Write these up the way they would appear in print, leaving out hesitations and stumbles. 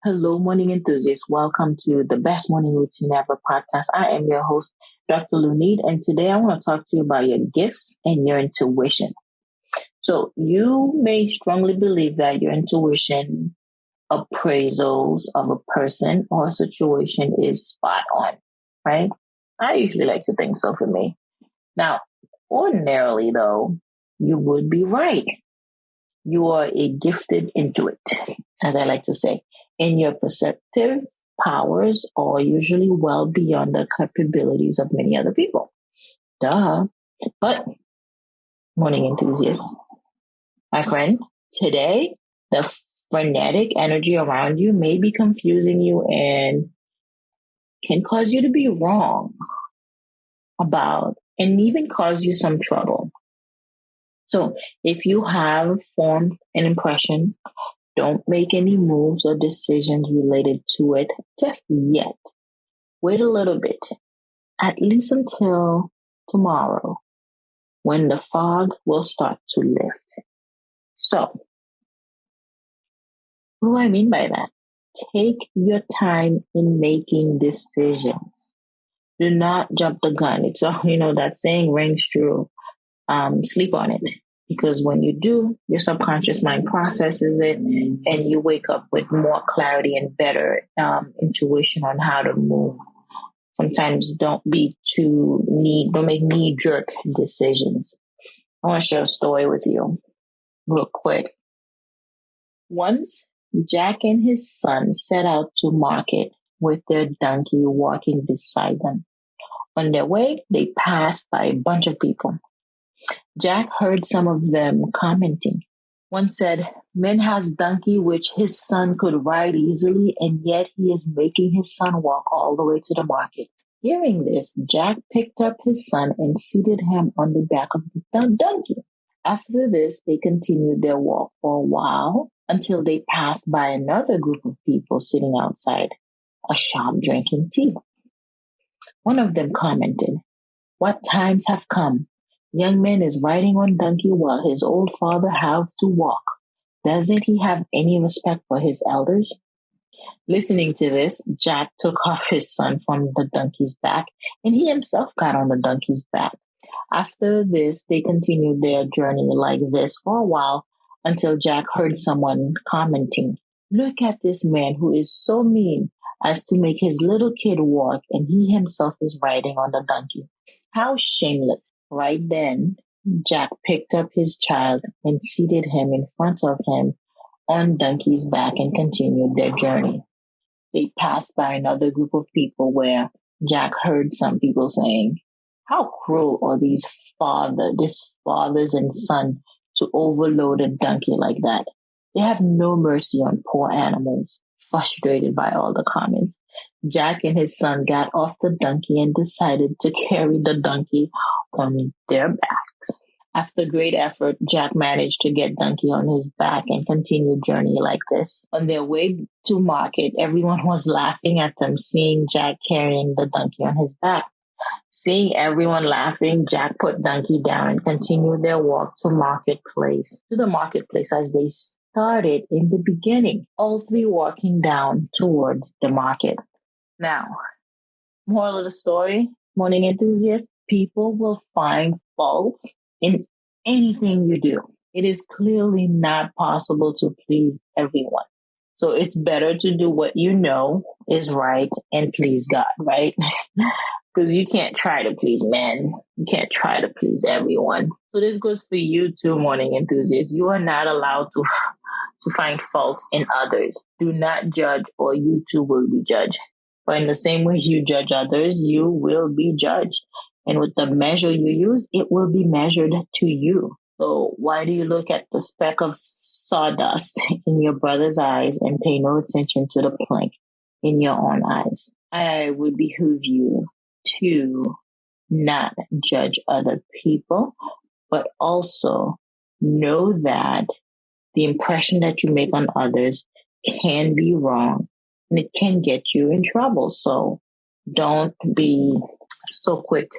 Hello, morning enthusiasts. Welcome to the Best Morning Routine Ever podcast. I am your host, Dr. Lunid, and today I want to talk to you about your gifts and your intuition. So, you may strongly believe that your intuition appraisals of a person or a situation is spot on, right? I usually like to think so for me. Now, ordinarily, though, you would be right. You are a gifted intuit, as I like to say, and your perceptive powers are usually well beyond the capabilities of many other people. Duh. But, morning enthusiasts, my friend, today the frenetic energy around you may be confusing you and can cause you to be wrong about and even cause you some trouble. So, if you have formed an impression, don't make any moves or decisions related to it just yet. Wait a little bit, at least until tomorrow, when the fog will start to lift. So, what do I mean by that? Take your time in making decisions. Do not jump the gun. It's all, that saying rings true. Sleep on it. Because when you do, your subconscious mind processes it and you wake up with more clarity and better intuition on how to move. Sometimes don't make knee-jerk decisions. I want to share a story with you real quick. Once, Jack and his son set out to market with their donkey walking beside them. On their way, they passed by a bunch of people. Jack heard some of them commenting. One said, "Man has donkey which his son could ride easily, and yet he is making his son walk all the way to the market." Hearing this, Jack picked up his son and seated him on the back of the donkey. After this, they continued their walk for a while until they passed by another group of people sitting outside a shop drinking tea. One of them commented, "What times have come? Young man is riding on donkey while his old father have to walk. Doesn't he have any respect for his elders?" Listening to this, Jack took off his son from the donkey's back, and he himself got on the donkey's back. After this, they continued their journey like this for a while until Jack heard someone commenting, "Look at this man who is so mean as to make his little kid walk, and he himself is riding on the donkey. How shameless." Right then, Jack picked up his child and seated him in front of him on donkey's back and continued their journey. They passed by another group of people where Jack heard some people saying, "How cruel are these fathers and son to overload a donkey like that. They have no mercy on poor animals." Frustrated by all the comments, Jack and his son got off the donkey and decided to carry the donkey on their backs. After great effort, Jack managed to get donkey on his back and continued journey like this. On their way to market, everyone was laughing at them seeing Jack carrying the donkey on his back. Seeing everyone laughing, Jack put donkey down and continued their walk to the marketplace as they started in the beginning, all three walking down towards the market. Now, moral of the story, morning enthusiasts, people will find faults in anything you do. It is clearly not possible to please everyone. So it's better to do what you know is right and please God, right? Because you can't try to please men. You can't try to please everyone. So this goes for you too, morning enthusiasts. You are not allowed to find fault in others. Do not judge or you too will be judged. But in the same way you judge others, you will be judged. And with the measure you use, it will be measured to you. So why do you look at the speck of sawdust in your brother's eyes and pay no attention to the plank in your own eyes? I would behoove you to not judge other people, but also know that the impression that you make on others can be wrong and it can get you in trouble. So don't be so quick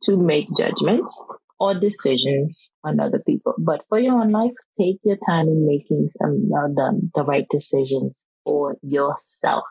to make judgments or decisions on other people. But for your own life, take your time in making the right decisions for yourself.